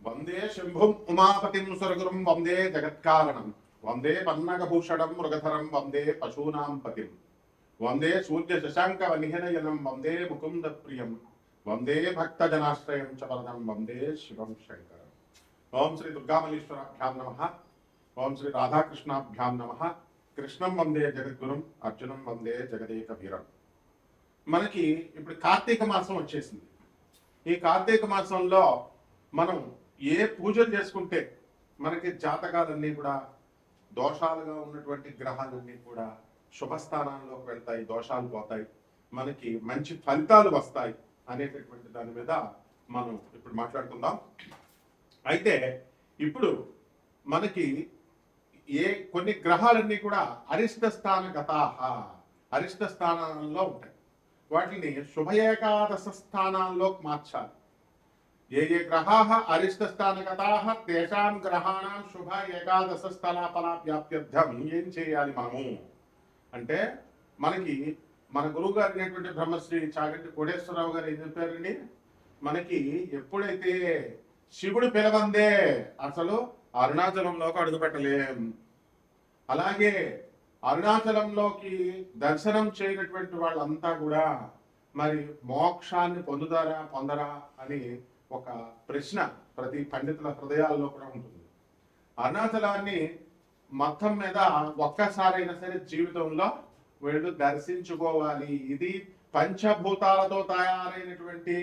వందే శంభుం ఉమాపతిం సురగురుం వందే జగత్కారణం వందే పన్నగభూషణం మృగధరం వందే పశూనాం పతిం వందే సూర్య శశాంక వనిహనయనం వందే ముకుంద ప్రియం వందే భక్తజనాశ్రయం చ వరదం వందే శివం శంకరం. ఓం శ్రీ దుర్గామల్లీశ్వరాభ్యాం నమః. ఓం శ్రీ రాధాకృష్ణాభ్యాం నమః. కృష్ణం వందే జగద్గురుం అర్జునం వందే జగదేక వీరం. మనకి ఇప్పుడు కార్తీక మాసం వచ్చేసింది. ఈ కార్తీక మాసంలో మనం ఏ పూజలు చేసుకుంటే మనకి జాతకాలన్నీ కూడా దోషాలుగా ఉన్నటువంటి గ్రహాలన్నీ కూడా శుభస్థానాల్లోకి వెళ్తాయి, దోషాలు పోతాయి, మనకి మంచి ఫలితాలు వస్తాయి అనేటటువంటి దాని మీద మనం ఇప్పుడు మాట్లాడుకుందాం. అయితే ఇప్పుడు మనకి కొన్ని గ్రహాలన్నీ కూడా అరిష్ట స్థానగతాహ, అరిష్ట స్థానాల్లో ఉంటాయి. వాటిని శుభ ఏకాదశ స్థానాల్లోకి మార్చాలి. ఏ గ్రహాः అరిష్ట స్థానగతాः తేషాం గ్రహాణాం శుభ ఏకాదశ స్థలాఫలాప్యాప్త్యర్థం ఏం చేయాలి మనము అంటే, మనకి మన గురువు గారు అయినటువంటి బ్రహ్మశ్రీ చాగంటి కోటేశ్వరరావు గారు ఏం చెప్పారండి, మనకి ఎప్పుడైతే శివుడు పిలవందే అసలు అరుణాచలంలోకి అడుగుపెట్టలేం. అలాగే అరుణాచలంలోకి దర్శనం చేయనటువంటి వాళ్ళంతా కూడా మరి మోక్షాన్ని పొందుతారా పొందరా అని ఒక ప్రశ్న ప్రతి పండితుల హృదయాల్లో కూడా ఉంటుంది. అరుణాచలాన్ని మొత్తం మీద ఒక్కసారైనా సరే జీవితంలో వీళ్ళు దర్శించుకోవాలి. ఇది పంచభూతాలతో తయారైనటువంటి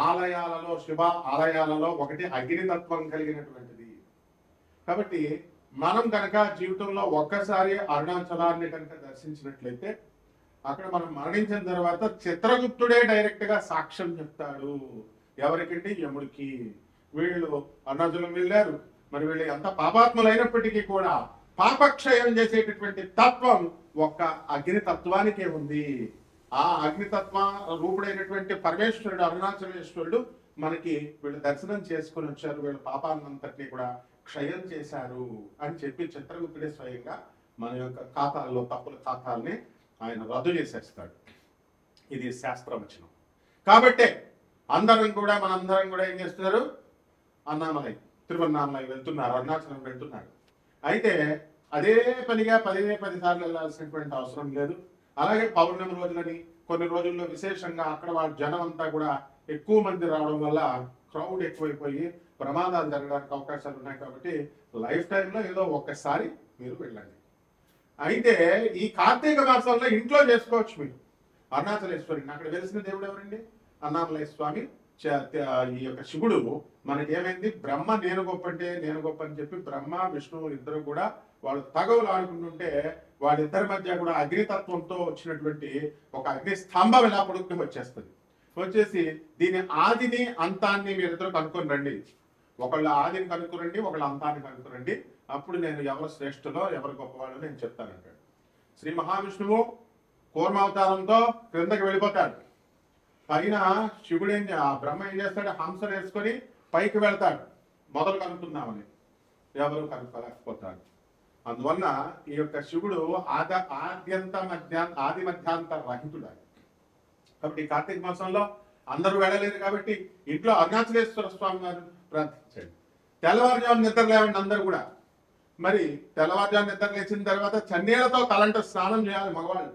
ఆలయాలలో, శివ ఆలయాలలో ఒకటి అగ్నితత్వం కలిగినటువంటిది. కాబట్టి మనం కనుక జీవితంలో ఒక్కసారి అరుణాచలాన్ని కనుక దర్శించినట్లయితే అక్కడ మనం మరణించిన తర్వాత చిత్రగుప్తుడే డైరెక్ట్ గా సాక్ష్యం చెప్తాడు. ఎవరికంటే యముడికి. వీళ్ళు అరుణాచలం వెళ్ళారు, మరి వీళ్ళు ఎంత పాపాత్ములైనప్పటికీ కూడా పాపక్షయం చేసేటటువంటి తత్వం ఒక్క అగ్నితత్వానికే ఉంది. ఆ అగ్నితత్వ రూపుడైనటువంటి పరమేశ్వరుడు అరుణాచలేశ్వరుడు మనకి వీళ్ళు దర్శనం చేసుకుని వచ్చారు, వీళ్ళ పాపాలంతటినీ కూడా క్షయం చేశారు అని చెప్పి చిత్రగుప్తుడే స్వయంగా మన యొక్క ఖాతాల్లో తప్పుల ఖాతాల్ని ఆయన రద్దు చేసేస్తాడు. ఇది శాస్త్రవచనం. కాబట్టే మనందరం కూడా ఏం చేస్తున్నారు, అన్నామలై తిరువన్నామలై వెళ్తున్నారు, అరుణాచలం వెళ్తున్నారు. అయితే అదే పనిగా 10 సార్లు వెళ్ళాల్సినటువంటి అవసరం లేదు. అలాగే పౌర్ణమి రోజులని కొన్ని రోజుల్లో విశేషంగా అక్కడ వాళ్ళ జనం అంతా కూడా ఎక్కువ మంది రావడం వల్ల క్రౌడ్ ఎక్కువైపోయి ప్రమాదాలు జరగడానికి అవకాశాలు ఉన్నాయి. కాబట్టి లైఫ్ టైంలో ఏదో ఒక్కసారి మీరు వెళ్ళండి. అయితే ఈ కార్తీక మాసంలో ఇంట్లో చేసుకోవచ్చు మీరు అరుణాచలేశ్వరిని. అక్కడ వెలిసిన దేవుడు ఎవరండి, అన్నామలై స్వామి. ఈ యొక్క శివుడు మనకేమైంది, బ్రహ్మ నేను గొప్ప అంటే నేను గొప్ప అని చెప్పి బ్రహ్మ విష్ణువు ఇద్దరు కూడా వాళ్ళు తగవులు ఆడుకుంటుంటే వాళ్ళిద్దరి మధ్య కూడా అగ్నితత్వంతో వచ్చినటువంటి ఒక అగ్ని స్తంభం ఇలా పొడుక్కి వచ్చేసి దీని ఆదిని అంతాన్ని మీరిద్దరు కనుక్కొని రండి. ఒకళ్ళ ఆదిని కనుక్కురండి, ఒకళ్ళ అంతాన్ని కనుక్కురండి. అప్పుడు నేను ఎవరు శ్రేష్ఠులో ఎవరు గొప్పవాళ్ళో నేను చెప్తానంటాడు. శ్రీ మహావిష్ణువు కూర్మావతారంతో క్రిందకి వెళ్ళిపోతాడు. పైన శివుడు బ్రహ్మ ఏం చేస్తాడు, హంసను వేసుకొని పైకి వెళ్తాడు మొదలు కనుక్కుందామని. ఎవరు కనుక్కోలేకపోతాడు. అందువల్ల ఈ యొక్క శివుడు ఆది మధ్యాంత రహితుడు. కాబట్టి కార్తీక మాసంలో అందరూ వెళ్ళలేరు కాబట్టి ఇంట్లో అరుణాచలేశ్వర స్వామి వారు ప్రార్థించండి. తెల్లవారుజాము నిద్ర లేవండి అందరూ కూడా. మరి తెల్లవారుజాము నిద్ర లేచిన తర్వాత చన్నీళ్లతో తలంట స్నానం చేయాలి మగవాళ్ళు.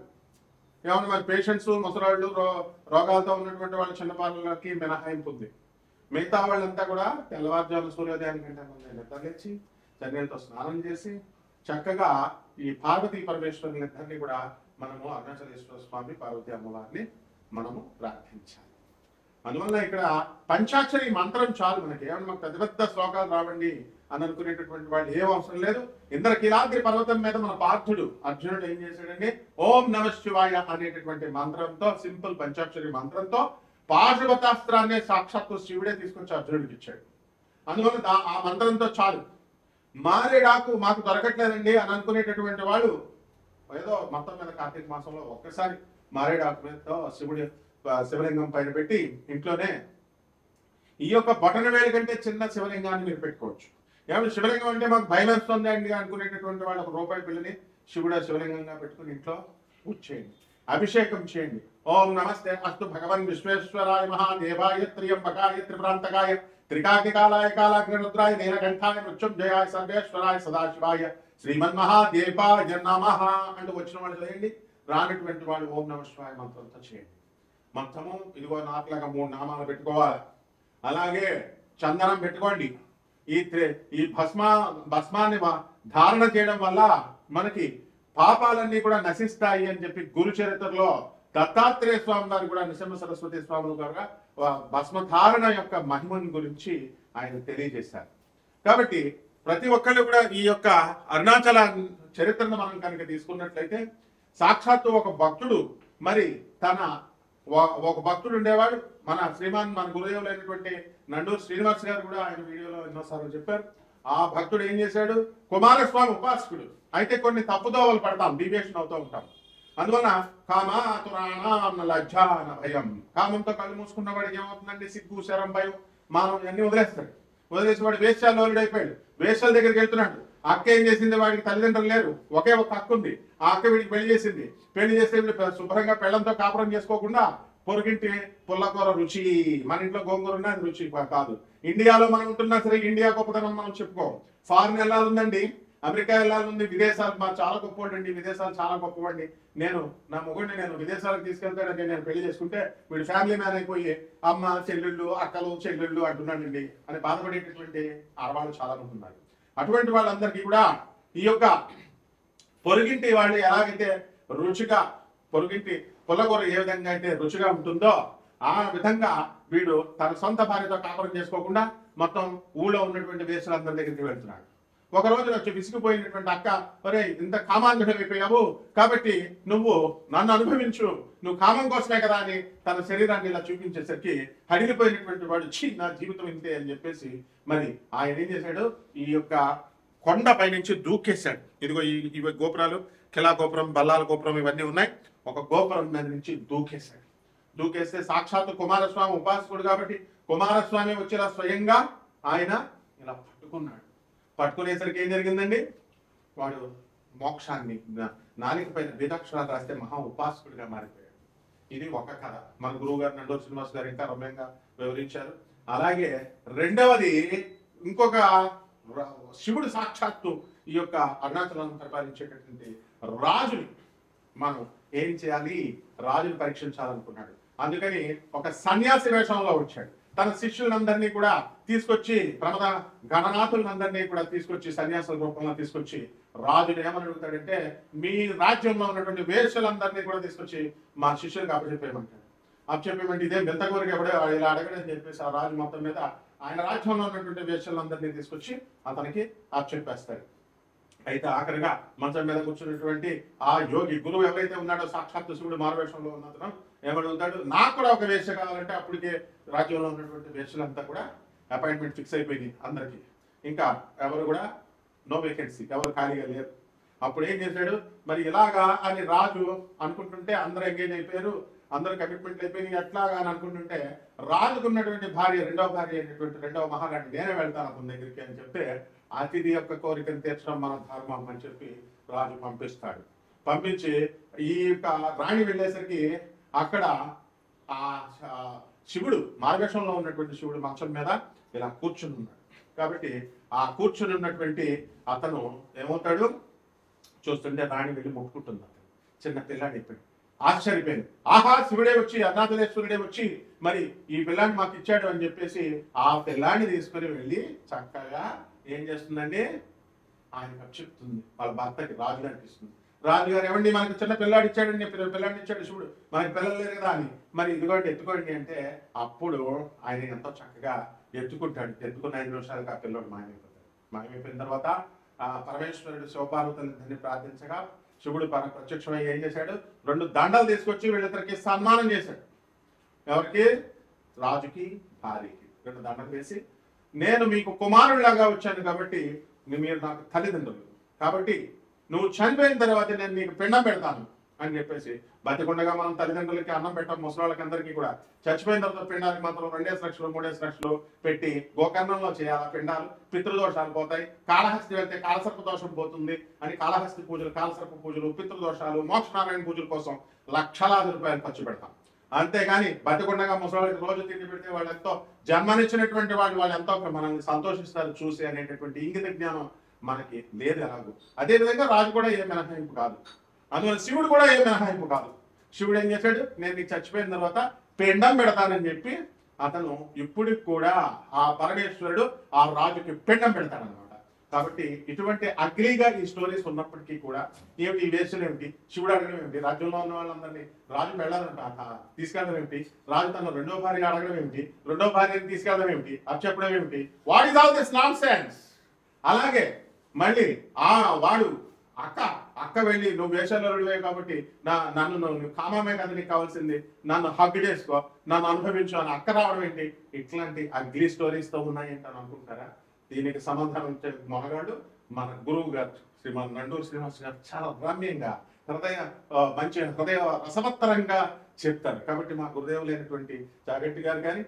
ఏమన్నా మరి పేషెంట్స్, ముసలాళ్ళు, రోగాలతో ఉన్నటువంటి వాళ్ళు చిన్నపాలకి మినహాయింపు ఉంది. మిగతా వాళ్ళంతా కూడా తెల్లవారుజాము సూర్యోదయానికి కంటే ముందే నిద్ర లేచి చన్నీళ్లతో స్నానం చేసి చక్కగా ఈ పార్వతీ పరమేశ్వరుని ఇద్దరిని కూడా మనము అరుణాచలేశ్వర స్వామి, పార్వతీ అమ్మవారిని మనము ప్రార్థించాలి. అందువల్ల ఇక్కడ పంచాక్షరి మంత్రం చాలు మనకి. ఏమన్నా మాకు పెద్ద పెద్ద శ్లోకాలు రావండి అని అనుకునేటటువంటి వాళ్ళు ఏం అవసరం లేదు. ఇంద్రకీలాద్రి పర్వతం మీద మన పార్థుడు అర్జునుడు ఏం చేశాడండి, ఓం నమః శివాయ అనేటటువంటి మంత్రంతో, సింపుల్ పంచాక్షరి మంత్రంతో పాశుపతాస్త్రాన్ని సాక్షాత్తు శివుడే తీసుకొచ్చి అర్జునుడికి ఇచ్చాడు. అందువల్ల ఆ మంత్రంతో చాలు. మారేడాకు మాకు దొరకట్లేదండి అని అనుకునేటటువంటి వాళ్ళు ఏదో మొత్తం మీద కార్తీక మాసంలో ఒక్కసారి మారేడాకు మీదతో శివలింగం పైన పెట్టి ఇంట్లోనే ఈ యొక్క బొటన వేలు కంటే చిన్న శివలింగాన్ని మీరు పెట్టుకోవచ్చు. ఏమంటే శివలింగం అంటే మాకు భయం వేస్తుంది అండి అనుకునేటటువంటి వాళ్ళు ₹1 బిల్లుని శివలింగంగా పెట్టుకుని ఇంట్లో పూజ చేయండి, అభిషేకం చేయండి. ఓం నమస్తే అస్తు భగవన్ విశ్వేశ్వరాయ మహాదేవాయ త్ర్యంబకాయ త్రిప్రాంతకాయ త్రికాకి కాలాయ కాలాగ్నిరుద్రాయ నీలకంఠాయ మృత్యుంజయాయ సర్వేశ్వరాయ సదాశివాయ శ్రీమన్మహాదేవాయ నమః అంటూ వచ్చిన వాళ్ళు చేయండి. రానటువంటి వాళ్ళు ఓం నమః శివాయ మంత్రంతో చేయండి. మొత్తము ఇదిగో నాకులాగా 3 నామాలు పెట్టుకోవాలి. అలాగే చందనం పెట్టుకోండి. ఈ భస్మాన్ని ధారణ చేయడం వల్ల మనకి పాపాలన్నీ కూడా నశిస్తాయి అని చెప్పి గురు చరిత్రలో దత్తాత్రేయ స్వామి గారు కూడా నృసింహ సరస్వతి స్వాములు గారు భస్మధారణ యొక్క మహిమను గురించి ఆయన తెలియజేశారు. కాబట్టి ప్రతి ఒక్కళ్ళు కూడా ఈ యొక్క అరుణాచల చరిత్రను మనం కనుక తీసుకున్నట్లయితే సాక్షాత్తు ఒక భక్తుడు మరి ఒక భక్తుడు ఉండేవాడు. మన గురుదేవులు అయినటువంటి నండూరు శ్రీనివాస్ గారు కూడా ఆయన వీడియోలో ఎన్నోసార్లు చెప్పారు. ఆ భక్తుడు ఏం చేశాడు, కుమారస్వామి ఉపాసకుడు అయితే కొన్ని తప్పుదోవలు పడతాం, డీవియేషన్ అవుతూ ఉంటాం. అందువల్ల కామాతురాణ లజ్జ అన్న భయం, కామంతో కళ్ళు మూసుకున్న వాడికి ఏమవుతుందండి, సిగ్గు శరం భయం మనం అన్ని వదిలేస్తాడు. వదిలేసి వాడు వేశ్యాలోలుడు అయిపోయాడు. వేశ్యల దగ్గరికి వెళ్తున్నాడు. అక్క ఏం చేసింది, వాడికి తల్లిదండ్రులు లేరు, ఒకే ఒక అక్క ఉంది. ఆ అక్క వీడికి పెళ్లి చేసింది. పెళ్లి చేస్తే శుభ్రంగా పెళ్లంతో కాపురం చేసుకోకుండా పొరుగింటి పుల్లకూర రుచి, మన ఇంట్లో గోంగూర ఉన్నా అది రుచి కాదు. ఇండియాలో మనం ఉంటున్నా సరే ఇండియా గొప్పతనం మనం చెప్పుకోం. ఫారిన్ వెళ్ళాలండి, అమెరికా వెళ్ళాలండి, విదేశాలు మా చాలా గొప్పవాడండి, విదేశాలు చాలా గొప్పవాడిని, నా మొగుడిని నేను విదేశాలకు తీసుకెళ్తాడంటే నేను పెళ్లి చేసుకుంటే వీడు ఫ్యామిలీ మ్యాన్ అయిపోయి అమ్మ చెల్లెళ్ళు అక్కలు చెల్లెళ్ళు అంటున్నాడండి అని బాధపడేటటువంటి ఆడవాళ్ళు చాలా మంది ఉన్నారు. అటువంటి వాళ్ళందరికీ కూడా ఈ యొక్క పొరుగింటి వాళ్ళు ఎలాగైతే రుచిగా, పొరుగింటి పుల్లకూర ఏ విధంగా అయితే రుచిగా ఉంటుందో ఆ విధంగా వీడు తన సొంత భార్యతో కాపురం చేసుకోకుండా మొత్తం ఊళ్ళో ఉన్నటువంటి వేసులందరి దగ్గరికి వెళ్తున్నాడు. ఒక రోజు వచ్చి విసిగిపోయినటువంటి అక్క, ఒరే ఇంత కామాంధుడు అయిపోయావు కాబట్టి నువ్వు నన్ను అనుభవించు, నువ్వు కామం కోసమే కదా అని తన శరీరాన్ని ఇలా చూపించేసరికి హడిలిపోయినటువంటి వాడు ఛీ నా జీవితం ఇంతే అని చెప్పేసి మరి ఆయన ఏం చేశాడు, ఈ యొక్క కొండ పైనుంచి దూకేశాడు. ఇదిగో ఇవి గోపురాలు, కిలా గోపురం, బల్లాల గోపురం ఇవన్నీ ఉన్నాయి. ఒక గోపురం మీద నుంచి దూకేశాడు. దూకేస్తే సాక్షాత్తు కుమారస్వామి ఉపాసకుడు కాబట్టి కుమారస్వామి వచ్చేలా స్వయంగా ఆయన ఇలా పట్టుకున్నాడు. పట్టుకునేసరికి ఏం జరిగిందండి, వాడు మోక్షాన్ని నాలుక పైన వేదాక్షరాలు రాస్తే మహా ఉపాసకుడిగా మారిపోయాడు. ఇది ఒక కథ. మన గురువు గారు నండూరు శ్రీనివాస్ గారు ఇంకా రమ్యంగా వివరించారు. అలాగే రెండవది ఇంకొక శివుడు సాక్షాత్తు ఈ యొక్క అరుణాచలం పరిపాలించేటటువంటి రాజుని మనం ఏం చేయాలి, రాజుని పరీక్షించాలనుకున్నాడు. అందుకని ఒక సన్యాసి వేషంలో వచ్చాడు. తన శిష్యులందరినీ కూడా తీసుకొచ్చి, ప్రమద గణనాథులందరినీ కూడా తీసుకొచ్చి సన్యాసుల రూపంలో తీసుకొచ్చి రాజుని ఏమని అడుగుతాడంటే, మీ రాజ్యంలో ఉన్నటువంటి వేషలందరినీ కూడా తీసుకొచ్చి మా శిష్యులకు అప్పచెప్పేయమంటాడు. అప్పచెప్పేమంటే ఇదే బెంతగోరికి ఎవడే ఇలా అడగడని చెప్పేసి ఆ రాజు మొత్తం మీద ఆయన రాజ్యంలో ఉన్నటువంటి వేషలందరినీ తీసుకొచ్చి అతనికి అప్పచెప్పేస్తాడు. అయితే ఆఖరిగా మంచం మీద కూర్చున్నటువంటి ఆ యోగి గురువు ఎవరైతే ఉన్నాడో సాక్షాత్తు శివుడు మారువేషంలో ఉన్నతను ఏమడుగుతాడు, నాకు కూడా ఒక వేష కావాలంటే అప్పటికే రాజ్యంలో ఉన్నటువంటి వేషలంతా కూడా అపాయింట్మెంట్ ఫిక్స్ అయిపోయింది అందరికి. ఇంకా ఎవరు కూడా నో వేకెన్సీ, ఎవరు ఖాళీగా లేరు. అప్పుడు ఏం చేశాడు, మరి ఇలాగా అని రాజు అనుకుంటుంటే అందరూ ఎంగేజ్ అయిపోయారు, అందరూ కమిట్మెంట్ అయిపోయినాయి. ఎట్లాగా అని అనుకుంటుంటే రాజుకున్నటువంటి భార్య, రెండవ భార్య అయినటువంటి రెండవ మహారాణి నేనే వెళ్తాను అతని దగ్గరికి అని చెప్తే, అతిథి యొక్క కోరికను తీర్చడం మన ధర్మం అని చెప్పి రాజు పంపిస్తాడు. పంపించి ఈ యొక్క రాణి వెళ్ళేసరికి అక్కడ ఆ శివుడు మార్గశంలో ఉన్నటువంటి శివుడు మంచం మీద ఇలా కూర్చుని ఉన్నాడు. కాబట్టి ఆ కూర్చుని ఉన్నటువంటి అతను ఏమవుతాడు, చూస్తుంటే రాణి వెళ్ళి ముట్టుకుంటుంది. అతను చిన్న పిల్లాడి అయిపోయాడు. ఆశ్చర్యపోయింది. ఆహా, శివుడే వచ్చి, అరుణాచలేశ్వరుడే వచ్చి మరి ఈ పిల్లాన్ని మాకు ఇచ్చాడు అని చెప్పేసి ఆ పిల్లాన్ని తీసుకుని వెళ్ళి చక్కగా ఏం చేస్తుందండి, ఆయనకు చెప్తుంది. వాళ్ళ భర్తకి రాజుగారికి ఇస్తుంది. రాజుగారు ఏమండి మనకి చిన్న పిల్లాడు ఇచ్చాడండి, పిల్లాడిని ఇచ్చాడు శివుడు, మనకి పిల్లలు లేరు కదా అని, మరి ఇదిగోండి ఎత్తుకోండి అంటే అప్పుడు ఆయన ఎంతో చక్కగా ఎత్తుకుంటాడు. ఎత్తుకున్న 5 నిమిషాలకు ఆ పిల్లోడు మాయమైపోతాడు. మాయమైపోయిన తర్వాత ఆ పరమేశ్వరుడు శివపార్వతులని ప్రార్థించగా శివుడు ప్రత్యక్షమై ఏం చేశాడు, 2 దండలు తీసుకొచ్చి వీళ్ళిద్దరికి సన్మానం చేశాడు. ఎవరికి, రాజుకి భార్యకి 2 దండలు వేసి, నేను మీకు కుమారుడిలాగా వచ్చాను కాబట్టి మీరు నాకు తల్లిదండ్రులు, కాబట్టి నువ్వు చనిపోయిన తర్వాత నేను నీకు పిండం పెడతాను అని చెప్పేసి, బతికుండగా మనం తల్లిదండ్రులకి అన్నం పెట్టాం, ముసలాళ్ళకి అందరికీ కూడా. చచ్చిపోయిన తర్వాత పిండానికి మాత్రం 2 లక్షలు 3 లక్షలు పెట్టి గోకర్ణంలో చేయాలి. పిండాలు పితృదోషాలు పోతాయి. కాళహస్తి వెళ్తే కాలసర్ప దోషం పోతుంది అని కాళహస్తి పూజలు, కాలసర్ప పూజలు, పితృదోషాలు, మోక్షనారాయణ పూజల కోసం లక్షలాది రూపాయలు ఖర్చు పెడతాం. అంతేగాని బతికుండగా ముసలికి రోజు తిండి పెడితే వాళ్ళు ఎంతో జన్మనిచ్చినటువంటి వాళ్ళు ఎంతో మనల్ని సంతోషిస్తారు చూసి అనేటటువంటి ఇంగిత జ్ఞానం మనకి లేదు ఎలాగో. అదేవిధంగా రాజు కూడా ఏ మినహాయింపు కాదు, అందువల్ల శివుడు కూడా ఏ మినహాయింపు కాదు. శివుడు ఏం చేశాడు, నేను నీకు చచ్చిపోయిన తర్వాత పిండం పెడతానని చెప్పి అతను ఇప్పటికి కూడా ఆ పరమేశ్వరుడు ఆ రాజుకి పిండం పెడతాడనమాట. కాబట్టి ఇటువంటి అగ్లీగా ఈ స్టోరీస్ ఉన్నప్పటికీ కూడా ఏమిటి ఈ వేసులు ఏమిటి, శివుడు అడగడం ఏమిటి, రాజ్యంలో ఉన్న వాళ్ళందరినీ రాజు వెళ్ళాలంట తీసుకెళ్ళడం ఏమిటి, రాజు తన రెండో భార్య అడగడం ఏమిటి, రెండో భార్యని తీసుకెళ్ళడం ఏమిటి, అది చెప్పడం ఏమిటి, what is all this non sense. అలాగే మళ్ళీ వాడు అక్క వెళ్ళి నువ్వు వేషాలుడివే కాబట్టి నన్ను నువ్వు కామమే కదా నీకు కావాల్సింది, నన్ను హగ్ చేసుకో, నన్ను అనుభవించు అని అక్క రావడం ఏంటి, ఇట్లాంటి అగ్లీ స్టోరీస్ తో ఉన్నాయంట అని అనుకుంటారా? దీనికి సమాధానం ఇచ్చే మొనగాడు మన గురువు గారు శ్రీమాన్ నండూరు శ్రీనివాస్ గారు చాలా రమ్యంగా మంచి హృదయ రసవత్తరంగా చెప్తారు. కాబట్టి మా గురుదేవులైనటువంటి చాగంటి గారు కానీ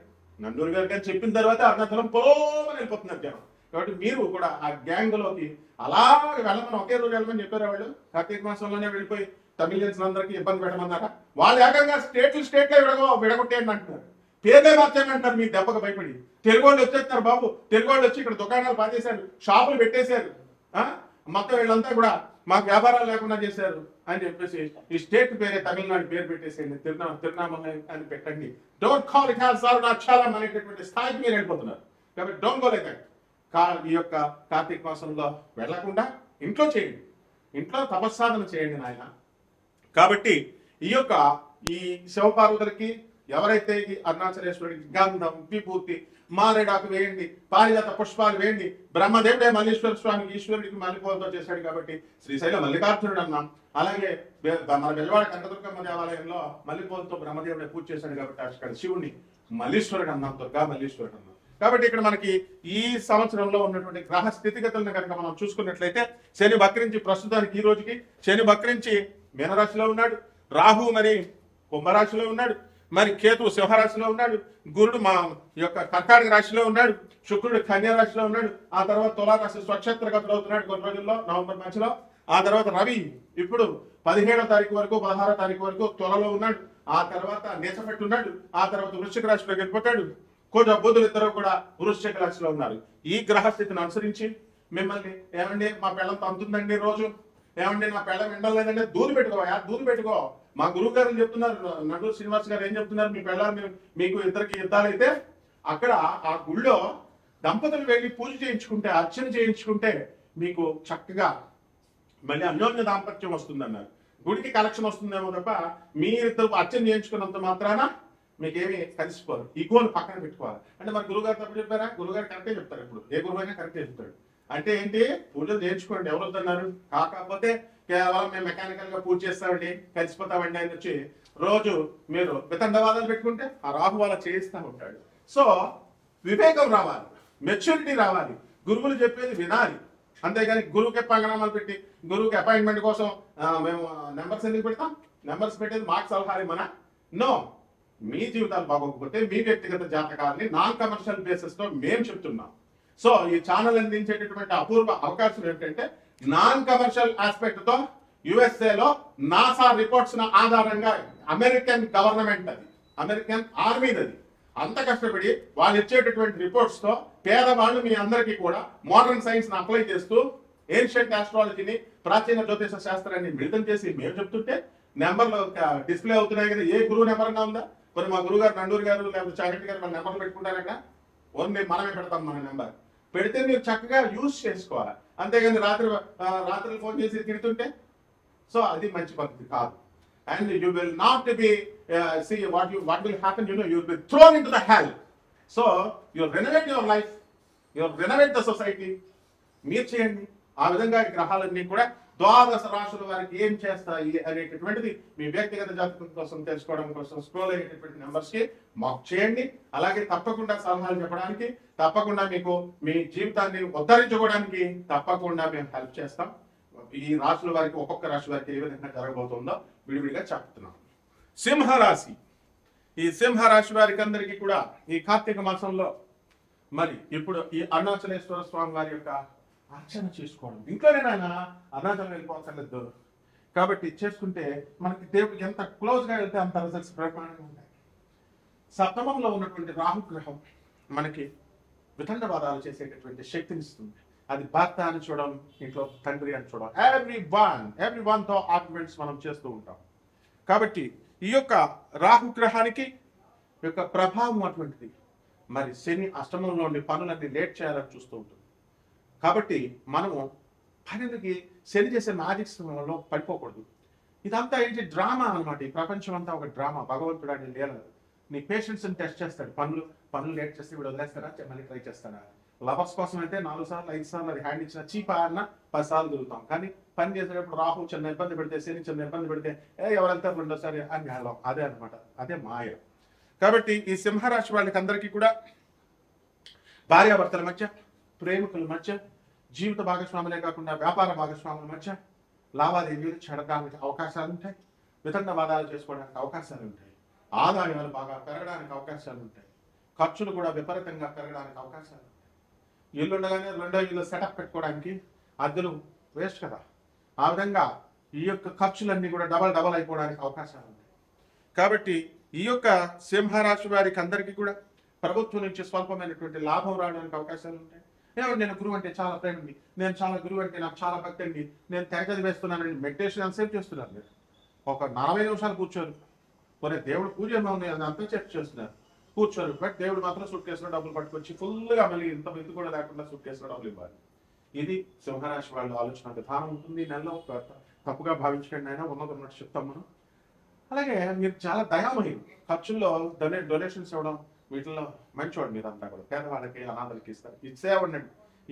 నండూరు గారు కానీ చెప్పిన తర్వాత అరుణాచలం పోమని వెళ్ళిపోతున్నారు జనం. కాబట్టి మీరు కూడా ఆ గ్యాంగ్ లోకి అలాగే వెళ్ళమని ఒకే రోజు వెళ్ళమని చెప్పారు వాళ్ళు. కార్తీక మాసంలోనే వెళ్ళిపోయి తమిళియన్స్ అందరికీ ఇబ్బంది పెట్టమన్నారా? వాళ్ళు ఏకంగా స్టేట్లే విడగొట్టేయండి అంటున్నారు, పేర్లే మార్చేయమంటున్నారు మీ దెబ్బకు భయపడి. తెలుగు వాళ్ళు వచ్చేస్తున్నారు బాబు, తెలుగు వాళ్ళు వచ్చి ఇక్కడ దుకాణాలు పాతేశారు, షాపులు పెట్టేశారు, మొత్తం వీళ్ళంతా కూడా మాకు వ్యాపారాలు లేకుండా చేశారు అని చెప్పేసి ఈ స్టేట్ పేరే తమిళనాడు పేరు పెట్టేసేయండి, తిరునామలై అని పెట్టండి. Don't call it as Arunachalam అనేటటువంటి స్థాయికి మీరు వెళ్ళిపోతున్నారు. కాబట్టి డోంట్ గో లైక్ దట్. ఈ యొక్క కార్తీక మాసంలో వెళ్లకుండా ఇంట్లో చేయండి, ఇంట్లో తపస్సాధన చేయండి నాయన. కాబట్టి ఈ శివపార్వతులకి ఎవరైతే ఈ అరుణాచలేశ్వరుడికి గంధం విభూతి మారేడాకు వేయండి, పారిజాత పుష్పాలు వేయండి. బ్రహ్మదేవుడే మల్లీశ్వర స్వామికి ఈశ్వరుడికి మల్లెపూలతో చేశాడు కాబట్టి శ్రీశైల మల్లికార్జునుడు అన్నాం. అలాగే మన వెల్లవాడ కనకదుర్గమ్మ దేవాలయంలో మల్లెపూలతో బ్రహ్మదేవుడే పూజ చేశాడు కాబట్టి అక్కడ శివుణ్ణి మల్లీశ్వరుడు అన్నాం, దుర్గా మల్లీశ్వరుడు అన్నాం. కాబట్టి ఇక్కడ మనకి ఈ సంవత్సరంలో ఉన్నటువంటి గ్రహ స్థితిగతులను కనుక మనం చూసుకున్నట్లయితే శని వక్రించి ప్రస్తుతానికి ఈ రోజుకి శని వక్రించి మీనరాశిలో ఉన్నాడు, రాహు మరి కుంభరాశిలో ఉన్నాడు, మరి కేతు సింహరాశిలో ఉన్నాడు, గురుడు మా యొక్క కర్కాటక రాశిలో ఉన్నాడు, శుక్రుడు కన్యా రాశిలో ఉన్నాడు, ఆ తర్వాత తులారాశి స్వక్షేత్రగతులు అవుతున్నాడు కొన్ని రోజుల్లో నవంబర్ మధ్యలో. ఆ తర్వాత రవి ఇప్పుడు 17వ తారీఖు వరకు 16వ తారీఖు వరకు తులలో ఉన్నాడు, ఆ తర్వాత నీచపెట్టున్నాడు, ఆ తర్వాత వృశ్చిక రాశిలోకి వెళ్ళిపోతాడు. కొంచెం బుధులు ఇద్దరు కూడా వృశ్చిక రాశిలో ఉన్నారు. ఈ గ్రహస్థితిని అనుసరించి మిమ్మల్ని ఏమండి మా పెళ్ళంతో అంతుందండి రోజు, ఏమండి నా పెళ్ళం ఎండలేదంటే దూది పెట్టుకో. మా గురువు గారు చెప్తున్నారు, నండూరు శ్రీనివాస్ గారు ఏం చెప్తున్నారు, మీ పెళ్ళాన్ని మీకు ఇద్దరికి యుద్ధాలైతే అక్కడ ఆ గుళ్ళో దంపతులు వెళ్ళి పూజ చేయించుకుంటే అర్చన చేయించుకుంటే మీకు చక్కగా మళ్ళీ అన్యోన్య దాంపత్యం వస్తుందన్నారు. గుడికి కలెక్షన్ వస్తుందేమో తప్ప మీరిద్దరు అర్చన చేయించుకున్నంత మాత్రాన మీకేమి కలిసిపోరు. ఈ గోలు పక్కన పెట్టుకోవాలి. అంటే మరి గురుగారు తప్పు చెప్పారా? గురుగారు కరెక్టే చెప్తారు, ఇప్పుడు ఏ గురువు అయినా కరెక్టే చెప్తాడు. అంటే ఏంటి, పూజలు చేయించుకోండి, ఎవరు వద్దన్నారు. కాకపోతే కేవలం మేము మెకానికల్ గా పూజ చేస్తామండి కలిసిపోతామండి అని వచ్చి రోజు మీరు వితండవాదాలు పెట్టుకుంటే ఆ రాహు వాళ్ళ చేయిస్తూ ఉంటాడు. సో వివేకం రావాలి, మెచ్యూరిటీ రావాలి, గురువులు చెప్పేది వినాలి. అంతేగాని గురువుకి పంగనామాలు పెట్టి గురువుకి అపాయింట్మెంట్ కోసం మేము నెంబర్స్ ఎందుకు పెడతాం? నెంబర్స్ పెట్టేది మాకు సలహాలు మన నో. మీ జీవితాలు బాగోకపోతే మీ వ్యక్తిగత జాతకాలని నాన్ కమర్షియల్ బేసిస్ తో మేము చెప్తున్నాం. సో ఈ ఛానల్ అందించేటటువంటి అపూర్వ అవకాశం ఏంటంటే నాన్ కమర్షియల్ ఆస్పెక్ట్ తో యుఎస్ఏలో నాసా రిపోర్ట్స్ ఆధారంగా అమెరికన్ గవర్నమెంట్ అది, అమెరికన్ ఆర్మీది అది అంత కష్టపడి వాళ్ళు ఇచ్చేటటువంటి రిపోర్ట్స్ తో పేదవాళ్ళు మీ అందరికీ కూడా మోడర్న్ సైన్స్ ని అప్లై చేస్తూ ఏన్షియంట్ ఆస్ట్రాలజీని ప్రాచీన జ్యోతిష శాస్త్రాన్ని మిళితం చేసి మేము చెప్తుంటే నెంబర్లు డిస్ప్లే అవుతున్నాయి కదా. ఏ గురువు నెంబర్ గా ఉందా? మరి మా గురువు గారు నండూరు గారు లేకపోతే చాగంటి గారు మన నెంబర్లు పెట్టుకుంటారట, ఓన్లీ మనమే పెడతాం మన నెంబర్. పెడితే మీరు చక్కగా యూజ్ చేసుకోవాలి, అంతేగాని రాత్రి ఫోన్ చేసి తిడుతుంటే సో అది మంచి పద్ధతి కాదు. And you will not be see what will happen, you know, you will be thrown into the hell. So you renovate your life, you renovate the society. మీరు చేయండి. ఆ విధంగా గ్రహాలన్నీ కూడా ద్వాదశ రాశుల వారికి ఏం చేస్తాయి అనేటటువంటిది మీ వ్యక్తిగత జాతకం కోసం తెలుసుకోవడం కోసం స్క్రోల్ అయ్యేటటువంటి నెంబర్స్ కి మాకు చేయండి. అలాగే తప్పకుండా సలహాలు చెప్పడానికి, తప్పకుండా మీకు మీ జీవితాన్ని ఉద్ధరించుకోవడానికి తప్పకుండా మేము హెల్ప్ చేస్తాం. ఈ రాశుల వారికి ఒక్కొక్క రాశి వారికి ఏ విధంగా జరగబోతుందో విడివిడిగా చెప్తున్నాం. సింహరాశి, ఈ సింహరాశి వారికి అందరికీ కూడా ఈ కార్తీక మాసంలో మరి ఇప్పుడు ఈ అరుణాచలేశ్వర స్వామి వారి యొక్క అర్చన చేసుకోవడం, ఇంట్లోనే నాయన అరుణాచలం వెళ్ళిపోవట్లేదు కాబట్టి చేసుకుంటే మనకి దేవుడికి ఎంత క్లోజ్గా వెళ్తే అంత రిజల్ట్స్ బ్రహ్మాండంగా ఉంటాయి. సప్తమంలో ఉన్నటువంటి రాహుగ్రహం మనకి వితండవాదాలు చేసేటటువంటి శక్తిని ఇస్తుంది. అది భర్త అని చూడడం, ఇంట్లో తండ్రి అని చూడడం, ఎవ్రీ వన్తో ఆర్గ్యుమెంట్స్ మనం చేస్తూ ఉంటాం. కాబట్టి ఈ యొక్క రాహుగ్రహానికి యొక్క ప్రభావం అటువంటిది. మరి శని అష్టమంలో ఉండి పనులన్నీ లేట్ చేయాలని చూస్తూ ఉంటుంది. కాబట్టి మనము పనులకి శని చేసే మ్యాజిక్స్లో పడిపోకూడదు. ఇదంతా ఏంటి? డ్రామా అనమాట. ఈ ప్రపంచం అంతా ఒక డ్రామా. భగవంతుడు అని లేలేదు. నీ పేషెన్స్ని టెస్ట్ చేస్తాడు. పనులు లేట్ చేస్తే వీడు వదిలేస్తాడా, మళ్ళీ ట్రై చేస్తాడా? లవర్స్ కోసం అయితే 4 సార్లు 5 సార్లు అది హ్యాండ్ ఇచ్చిన చీపా అన్న 10 సార్లు తిరుగుతాం. కానీ పని చేసేటప్పుడు రాహు చిన్న ఇబ్బంది పెడితే, శని చిన్న ఇబ్బంది పెడితే ఎవరెళ్తారు రెండోసారి అని వెళ్ళాం. అదే అనమాట, అదే మాయ. కాబట్టి ఈ సింహరాశి వాళ్ళకి అందరికీ కూడా భార్యాభర్తల మధ్య, ప్రేమికుల మధ్య, జీవిత భాగస్వాములే కాకుండా వ్యాపార భాగస్వాముల మధ్య లావాదేవీలు చెడడానికి అవకాశాలు ఉంటాయి. వితండవాదాలు చేసుకోవడానికి అవకాశాలు ఉంటాయి. ఆదాయాలు బాగా పెరగడానికి అవకాశాలు ఉంటాయి. ఖర్చులు కూడా విపరీతంగా పెరగడానికి అవకాశాలు ఉంటాయి. ఇల్లు ఉండగానే రెండో ఇల్లు సెటప్ పెట్టుకోవడానికి అద్దెలు వేస్ట్ కదా. ఆ విధంగా ఈ యొక్క ఖర్చులన్నీ కూడా డబల్ అయిపోవడానికి అవకాశాలు ఉంటాయి. కాబట్టి ఈ యొక్క సింహరాశి వారికి అందరికీ కూడా ప్రభుత్వం నుంచి స్వల్పమైనటువంటి లాభం రావడానికి అవకాశాలు ఉంటాయి. నేను గురువు అంటే చాలా ప్రేమ అండి, నేను చాలా గురువు అంటే నాకు చాలా భక్తి అండి, నేను తెగది వేస్తున్నానండి, మెడిటేషన్ ఎంతసేపు చేస్తున్నారు మీరు? ఒక 40 నిమిషాలు కూర్చోరు. మరి దేవుడు పూజ ఏమో ఉంది అంతా చెప్పి చేస్తున్నారు, కూర్చోరు. బట్ దేవుడు మాత్రం సూట్ కేసులో డబ్బులు పట్టుకొచ్చి ఫుల్గా మళ్ళీ ఇంత ఇది కూడా లేకుండా సూట్ కేసులో డబ్బులు ఇవ్వాలి. ఇది సింహరాశి వాళ్ళ ఆలోచన విధానం ఉంటుంది. నెలలో తప్పుగా భావించకండి, అయినా ఉన్నట్టు చెప్తాం మనం. అలాగే మీరు చాలా దయామయులు. ఖర్చుల్లో డొనేషన్స్ ఇవ్వడం, వీటిల్లో మంచివాడు మీరంతా కూడా. పేదవాళ్ళకి, అనాథలకి ఇస్తారు. ఇచ్చేవాడిని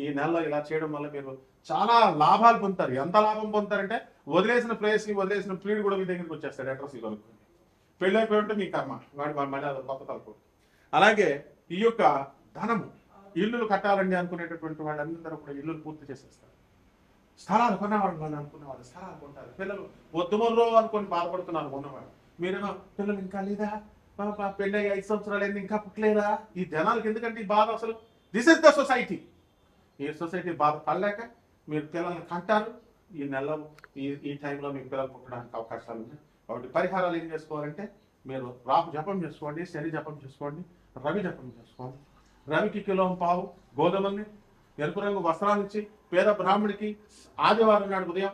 ఈ నెలలో ఇలా చేయడం వల్ల మీరు చాలా లాభాలు పొందుతారు. ఎంత లాభం పొందుతారంటే వదిలేసిన ప్లేస్ని, వదిలేసిన ప్రీడ్ కూడా మీ దగ్గరికి వచ్చేస్తాడు అడ్రస్ కనుక్కొని. పెళ్ళి అయిపోయి ఉంటే మీ కర్మ, వాడి మళ్ళీ అది కొత్త తలుపు. అలాగే ఈ యొక్క ధనము, ఇల్లులు కట్టాలండి అనుకునేటటువంటి వాళ్ళందరూ కూడా ఇల్లులు పూర్తి చేసేస్తారు. స్థలాలు కొనేవాళ్ళు అనుకునేవాళ్ళు స్థలాలు కొంటారు. పిల్లలు వద్దుమర్రో అనుకొని బాధపడుతున్నారు ఉన్నవాడు. మీరేమో పిల్లలు ఇంకా లేదా, పెళ్ళి 5 సంవత్సరాలు అయింది ఇంకా పుట్టలేదా? ఈ జనాలకి ఎందుకంటే ఈ బాధ అసలు. This is the society. ఈ సొసైటీ బాధ పడలేక మీరు పిల్లల్ని కంటారు. ఈ నెలలో ఈ టైంలో మీకు పిల్లలు పుట్టడానికి అవకాశాలు ఉన్నాయి. కాబట్టి పరిహారాలు ఏం చేసుకోవాలంటే మీరు రాహు జపం చేసుకోండి, శని జపం చేసుకోండి, రవి జపం చేసుకోండి. రవికి కిలోం పావు గోధుమల్ని, ఎరుపు రంగు వస్త్రాలు ఇచ్చి పేద బ్రాహ్మడికి ఆదివారం నాడు ఉదయం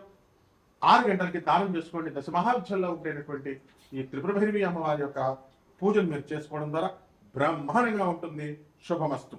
6 గంటలకి దానం చేసుకోండి. దశ మహావిద్యల్లో ఉండేటటువంటి ఈ త్రిపురభైరవి అమ్మవారి యొక్క పూజను మీరు చేసుకోవడం ద్వారా బ్రహ్మాండంగా ఉంటుంది. శుభమస్తు.